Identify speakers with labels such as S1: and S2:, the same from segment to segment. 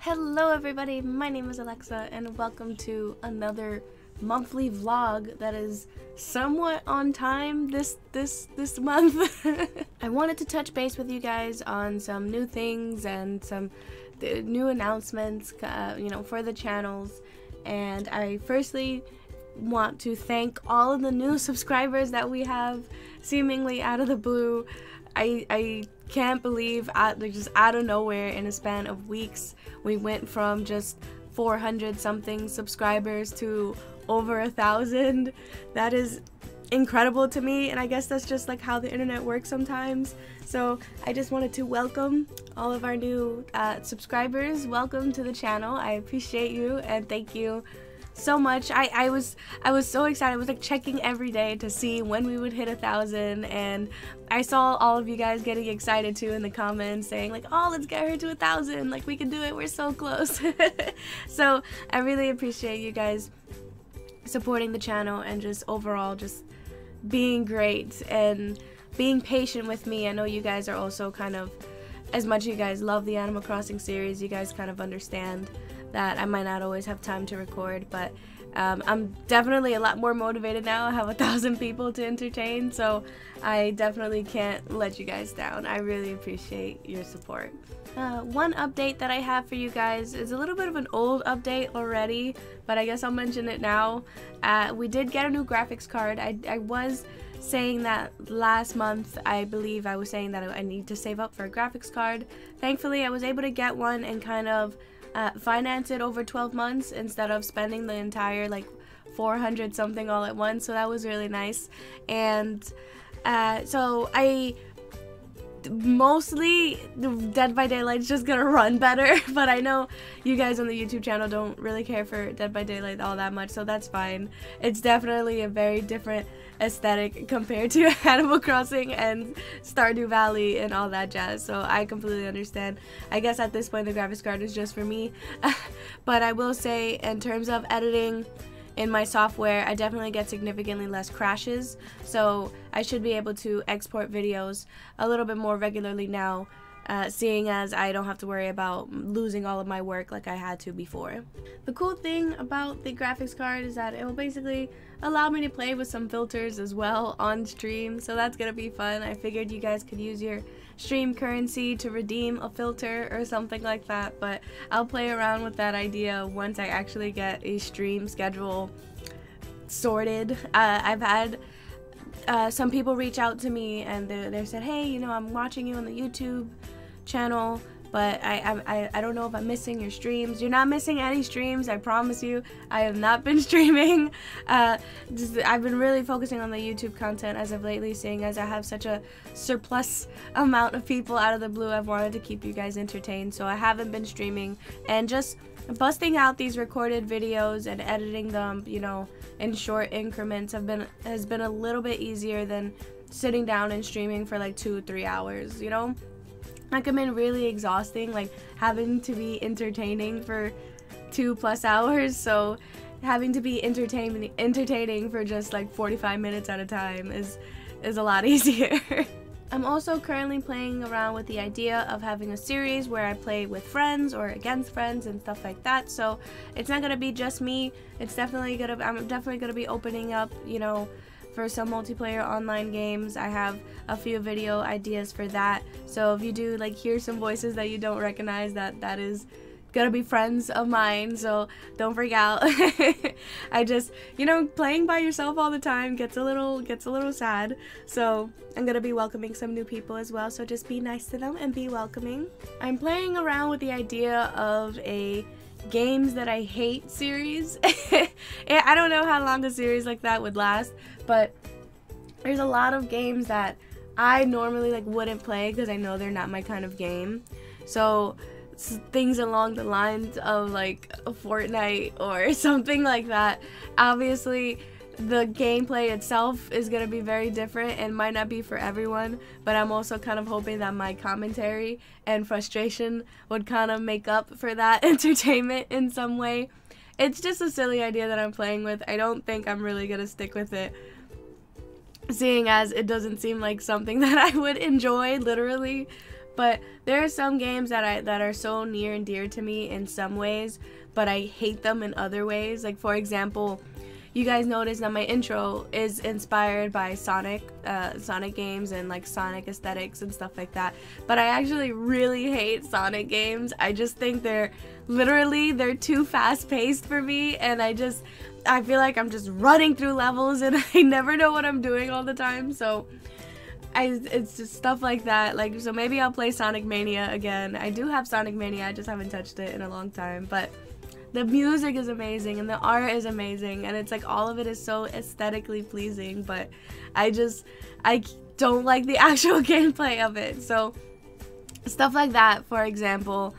S1: Hello everybody, my name is Alexa and welcome to another monthly vlog that is somewhat on time this month. I wanted to touch base with you guys on some new things and some new announcements for the channels, and I firstly want to thank all of the new subscribers that we have seemingly out of the blue. I can't believe just out of nowhere in a span of weeks we went from just 400 something subscribers to over 1,000. That is incredible to me, and I guess that's just like how the internet works sometimes. So I just wanted to welcome all of our new subscribers. Welcome to the channel. I appreciate you and thank you so much. I was so excited. I was like checking every day to see when we would hit 1,000, and I saw all of you guys getting excited too in the comments saying like, oh, let's get her to 1,000, like we can do it, we're so close. So I really appreciate you guys supporting the channel and just overall just being great and being patient with me. I know you guys are also kind of, as much as you guys love the Animal Crossing series, you guys kind of understand that I might not always have time to record, but I'm definitely a lot more motivated now. I have 1,000 people to entertain, so I definitely can't let you guys down. I really appreciate your support. One update that I have for you guys is a little bit of an old update already, but I guess I'll mention it now. We did get a new graphics card. I was saying that last month. I believe I was saying that I need to save up for a graphics card. Thankfully, I was able to get one and kind of finance it over 12 months instead of spending the entire like 400 something all at once, so that was really nice. And so mostly Dead by Daylight is just gonna run better, but I know you guys on the YouTube channel don't really care for Dead by Daylight all that much, so that's fine. It's definitely a very different aesthetic compared to Animal Crossing and Stardew Valley and all that jazz, so I completely understand. I guess at this point the graphics card is just for me. But I will say, in terms of editing in my software, I definitely get significantly less crashes, so I should be able to export videos a little bit more regularly now, seeing as I don't have to worry about losing all of my work like I had to before. The cool thing about the graphics card is that it will basically allow me to play with some filters as well on stream, so that's gonna be fun. I figured you guys could use your stream currency to redeem a filter or something like that, but I'll play around with that idea once I actually get a stream schedule sorted. I've had some people reach out to me and they said, hey, you know, I'm watching you on the YouTube channel, but I don't know if I'm missing your streams. You're not missing any streams, I promise you. I have not been streaming. I've been really focusing on the YouTube content as of lately, seeing as I have such a surplus amount of people out of the blue. I've wanted to keep you guys entertained, so I haven't been streaming, and just busting out these recorded videos and editing them, you know, in short increments has been a little bit easier than sitting down and streaming for like 2-3 hours, you know? Like, it's been really exhausting, like having to be entertaining for 2+ hours, so having to be entertaining for just like 45 minutes at a time is a lot easier. I'm also currently playing around with the idea of having a series where I play with friends or against friends and stuff like that, so it's not gonna be just me. I'm definitely gonna be opening up, you know, for some multiplayer online games. I have a few video ideas for that, so if you do like hear some voices that you don't recognize, that is gonna be friends of mine, so don't freak out. I just, you know, playing by yourself all the time gets a little sad, so I'm gonna be welcoming some new people as well, so just be nice to them and be welcoming. I'm playing around with the idea of a games that I hate series. I don't know how long a series like that would last, but there's a lot of games that I normally like wouldn't play because I know they're not my kind of game. So things along the lines of like Fortnite or something like that. Obviously the gameplay itself is going to be very different and might not be for everyone, but I'm also kind of hoping that my commentary and frustration would kind of make up for that entertainment in some way. It's just a silly idea that I'm playing with. I don't think I'm really going to stick with it, seeing as it doesn't seem like something that I would enjoy, literally. But there are some games that are so near and dear to me in some ways, but I hate them in other ways. Like, for example, you guys notice that my intro is inspired by Sonic games and like Sonic aesthetics and stuff like that. But I actually really hate Sonic games. I just think they're too fast-paced for me, and I feel like I'm just running through levels and I never know what I'm doing all the time. So it's just stuff like that. Like, so maybe I'll play Sonic Mania again. I do have Sonic Mania, I just haven't touched it in a long time. But the music is amazing and the art is amazing, and it's like all of it is so aesthetically pleasing, but I don't like the actual gameplay of it. So stuff like that, for example.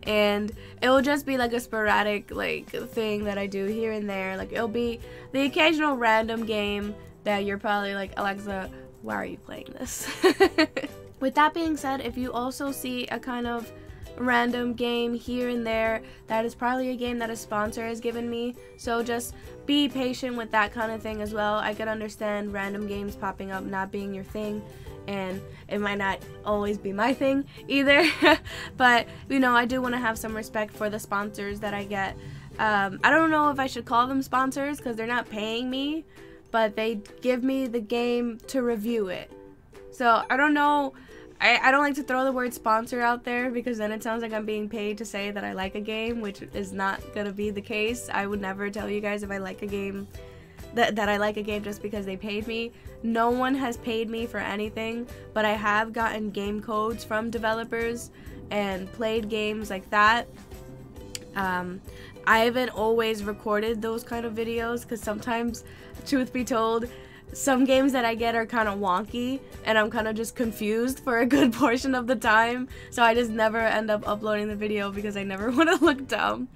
S1: And it will just be like a sporadic like thing that I do here and there. Like, it'll be the occasional random game that you're probably like, Alexa, why are you playing this? With that being said, if you also see a kind of random game here and there, that is probably a game that a sponsor has given me. So just be patient with that kind of thing as well. I could understand random games popping up not being your thing, and it might not always be my thing either. But you know, I do want to have some respect for the sponsors that I get. I don't know if I should call them sponsors because they're not paying me, but they give me the game to review it. So I don't know. I don't like to throw the word sponsor out there because then it sounds like I'm being paid to say that I like a game, which is not gonna be the case. I would never tell you guys if I like a game that I like a game just because they paid me. No one has paid me for anything, but I have gotten game codes from developers and played games like that. I haven't always recorded those kind of videos because sometimes, truth be told, some games that I get are kind of wonky and I'm kind of just confused for a good portion of the time, so I just never end up uploading the video because I never want to look dumb.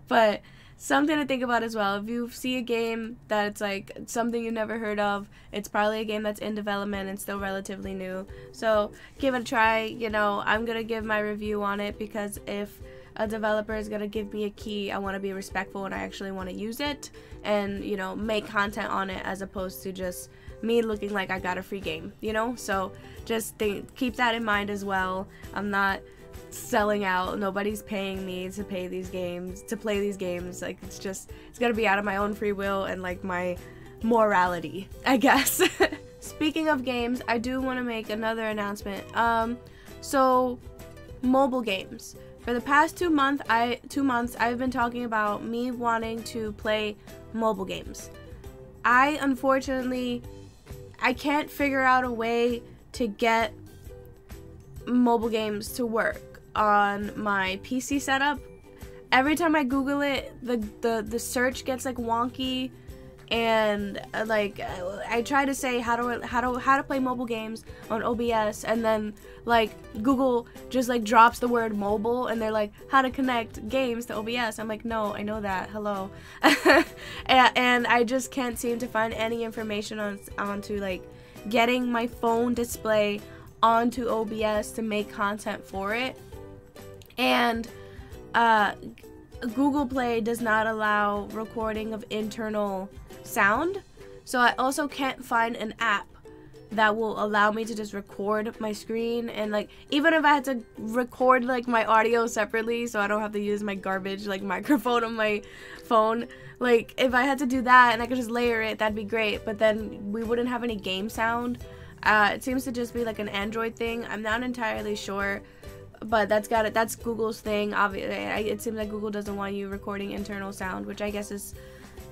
S1: But something to think about as well, if you see a game that's like something you've never heard of, it's probably a game that's in development and still relatively new, so give it a try. You know, I'm gonna give my review on it because if a developer is gonna give me a key, I want to be respectful and I actually want to use it and, you know, make content on it as opposed to just me looking like I got a free game, you know. So just keep that in mind as well. I'm not selling out, nobody's paying me to play these games. Like, it's gonna be out of my own free will and like my morality, I guess. Speaking of games, I do want to make another announcement. So mobile games. For the past 2 months, I've been talking about me wanting to play mobile games. Unfortunately, I can't figure out a way to get mobile games to work on my PC setup. Every time I Google it, the search gets like wonky, and like I try to say how to play mobile games on OBS, and then like Google just like drops the word mobile and they're like, how to connect games to OBS. I'm like, no, I know that, hello. and I just can't seem to find any information onto like getting my phone display onto OBS to make content for it. And Google Play does not allow recording of internal sound, so I also can't find an app that will allow me to just record my screen. And like, even if I had to record like my audio separately so I don't have to use my garbage like microphone on my phone, like if I had to do that and I could just layer it, that'd be great, but then we wouldn't have any game sound. It seems to just be like an Android thing. I'm not entirely sure, but that's Google's thing. Obviously, it seems like Google doesn't want you recording internal sound, which I guess is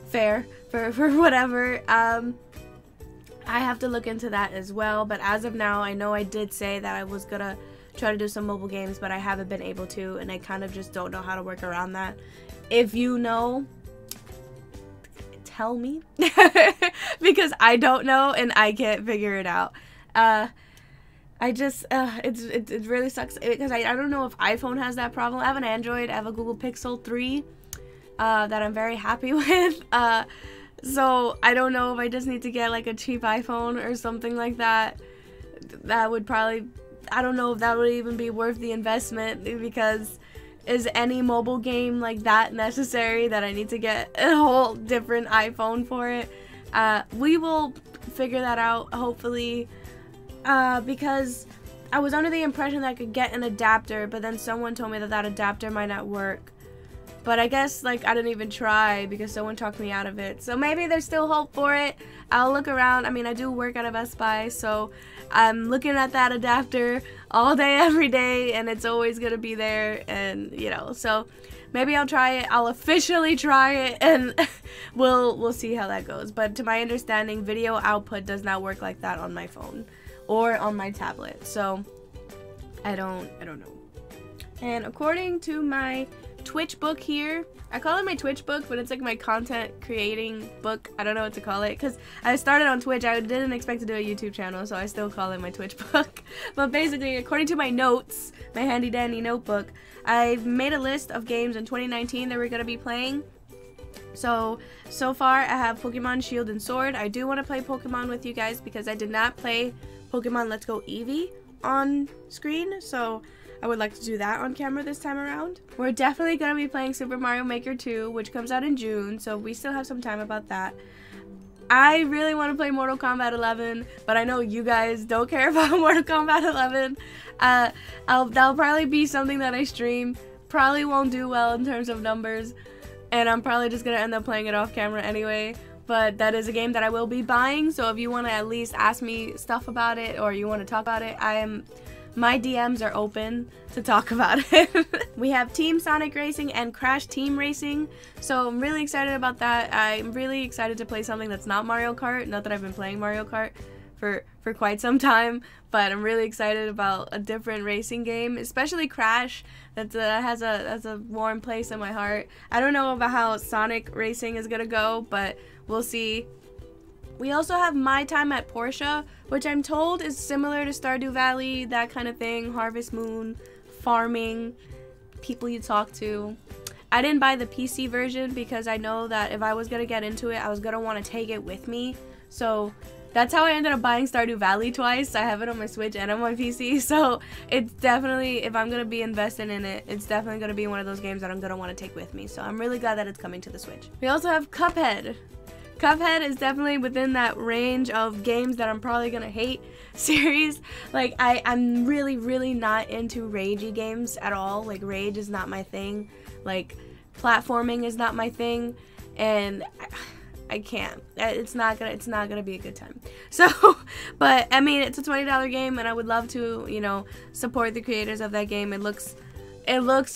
S1: fair for whatever. I have to look into that as well, but as of now, I know I did say that I was gonna try to do some mobile games, but I haven't been able to, and I kind of just don't know how to work around that. If you know, tell me, because I don't know and I can't figure it out. It really sucks because I don't know if iPhone has that problem. I have an Android. I have a Google Pixel 3 that I'm very happy with. So I don't know if I just need to get like a cheap iPhone or something like that. That would probably, I don't know if that would even be worth the investment, because is any mobile game like that necessary that I need to get a whole different iPhone for it? We will figure that out, hopefully. Because I was under the impression that I could get an adapter, but then someone told me that that adapter might not work. But I guess, like, I didn't even try because someone talked me out of it. So maybe there's still hope for it. I'll look around. I mean, I do work at a Best Buy, so I'm looking at that adapter all day, every day, and it's always going to be there. And, you know, so maybe I'll try it. I'll officially try it, and we'll see how that goes. But to my understanding, video output does not work like that on my phone or on my tablet. So I don't know. And according to my Twitch book here, I call it my Twitch book, but it's like my content creating book. I don't know what to call it because I started on Twitch. I didn't expect to do a YouTube channel, so I still call it my Twitch book. But basically, according to my notes, my handy dandy notebook, I've made a list of games in 2019 that we're going to be playing. So far I have Pokemon Shield and Sword. I do want to play Pokemon with you guys because I did not play Pokemon Let's Go Eevee on screen, so I would like to do that on camera this time around. We're definitely going to be playing Super Mario Maker 2, which comes out in June, so we still have some time about that. I really want to play Mortal Kombat 11, but I know you guys don't care about Mortal Kombat 11. That'll probably be something that I stream. Probably won't do well in terms of numbers, and I'm probably just going to end up playing it off camera anyway. But that is a game that I will be buying, so if you want to at least ask me stuff about it or you want to talk about it, my DMs are open to talk about it. We have Team Sonic Racing and Crash Team Racing, so I'm really excited about that. I'm really excited to play something that's not Mario Kart. Not that I've been playing Mario Kart for quite some time, but I'm really excited about a different racing game, especially Crash. That has a warm place in my heart. I don't know about how Sonic Racing is gonna go, but we'll see. We also have My Time at Portia, which I'm told is similar to Stardew Valley, that kind of thing. Harvest Moon, farming, people you talk to. I didn't buy the PC version because I know that if I was going to get into it, I was going to want to take it with me. So that's how I ended up buying Stardew Valley twice. I have it on my Switch and on my PC. So it's definitely, if I'm going to be investing in it, it's definitely going to be one of those games that I'm going to want to take with me. So I'm really glad that it's coming to the Switch. We also have Cuphead. Cuphead is definitely within that range of games that I'm probably gonna hate series. Like, I'm really not into ragey games at all. Like, rage is not my thing. Like, platforming is not my thing, and I can't. It's not gonna be a good time. So, but I mean, it's a $20 game, and I would love to, you know, support the creators of that game. It looks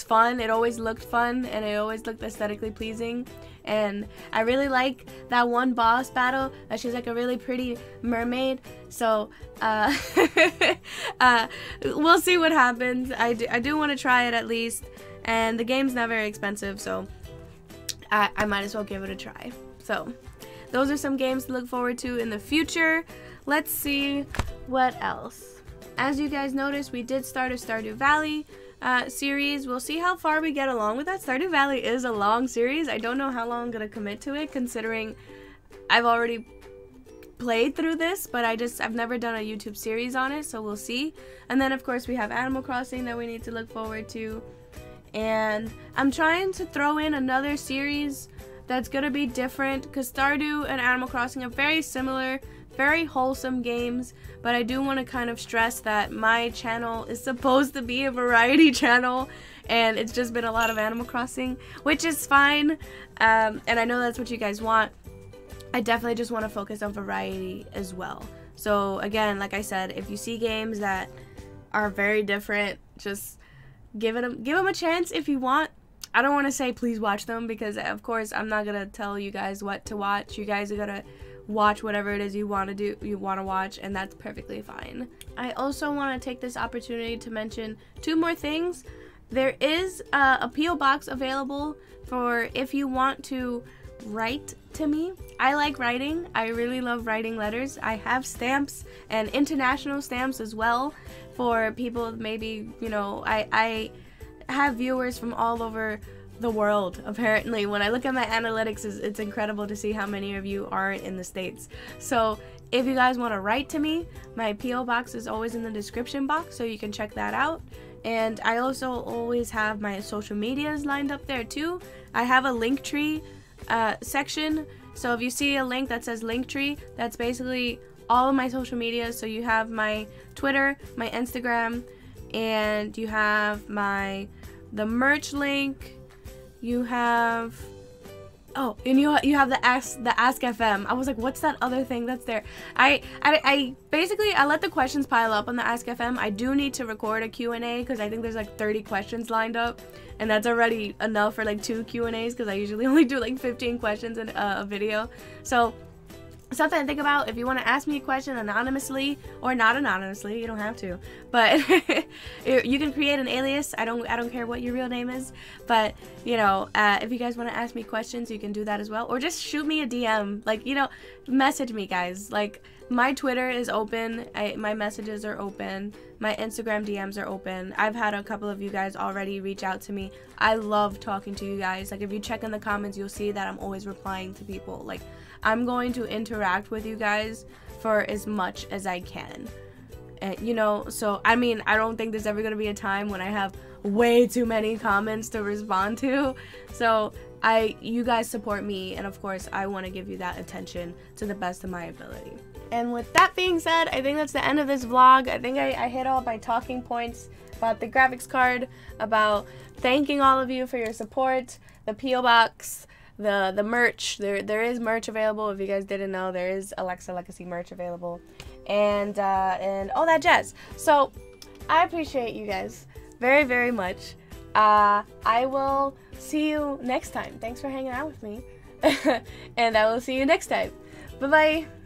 S1: fun. It always looked fun, and it always looked aesthetically pleasing. And I really like that one boss battle, that she's like a really pretty mermaid. So we'll see what happens. I do want to try it at least, and the game's not very expensive, so I might as well give it a try. So those are some games to look forward to in the future. Let's see what else. As you guys noticed, we did start a Stardew Valley series. We'll see how far we get along with that. Stardew Valley is a long series. I don't know how long I'm gonna commit to it, considering I've already played through this, but I've never done a YouTube series on it, so we'll see. And then of course we have Animal Crossing that we need to look forward to, and I'm trying to throw in another series that's gonna be different, because Stardew and Animal Crossing are very similar, very wholesome games, but I do want to kind of stress that my channel is supposed to be a variety channel, and it's just been a lot of Animal Crossing, which is fine, and I know that's what you guys want. I definitely just want to focus on variety as well. So again, like I said, if you see games that are very different, just give them a chance if you want. I don't want to say please watch them, because of course I'm not gonna tell you guys what to watch. You guys are gonna watch whatever it is you want to watch, and that's perfectly fine. I also want to take this opportunity to mention two more things. There is a P.O. box available for if you want to write to me. I like writing. I really love writing letters. I have stamps and international stamps as well for people, maybe, you know, I have viewers from all over the world, apparently. When I look at my analytics, it's incredible to see how many of you aren't in the States. So if you guys want to write to me, my P.O. box is always in the description box, so you can check that out. And I also always have my social medias lined up there too. I have a Linktree section, so if you see a link that says Linktree, that's basically all of my social media. So you have my Twitter, my Instagram, and you have the merch link. You have, oh, and you have the Ask FM. I was like, what's that other thing that's there? I basically, I let the questions pile up on the Ask FM. I do need to record a Q&A because I think there's like 30 questions lined up, and that's already enough for like 2 Q&As because I usually only do like 15 questions in a video. So something to think about. If you want to ask me a question anonymously or not anonymously, you don't have to, but you can create an alias. I don't care what your real name is, but you know, if you guys want to ask me questions, you can do that as well, or just shoot me a DM, like, you know, message me, guys. Like, my Twitter is open, my messages are open, my Instagram DMs are open. I've had a couple of you guys already reach out to me. I love talking to you guys. Like, if you check in the comments, you'll see that I'm always replying to people. Like, I'm going to interact with you guys for as much as I can. You know, so I mean, I don't think there's ever going to be a time when I have way too many comments to respond to. So you guys support me, and of course I want to give you that attention to the best of my ability. And with that being said, I think that's the end of this vlog. I think I hit all my talking points about the graphics card, about thanking all of you for your support, the P.O. Box, the merch. There is merch available. If you guys didn't know, there is Alexa Legacy merch available, and all that jazz. So I appreciate you guys very, very much. I will see you next time. Thanks for hanging out with me, and I will see you next time. Bye bye.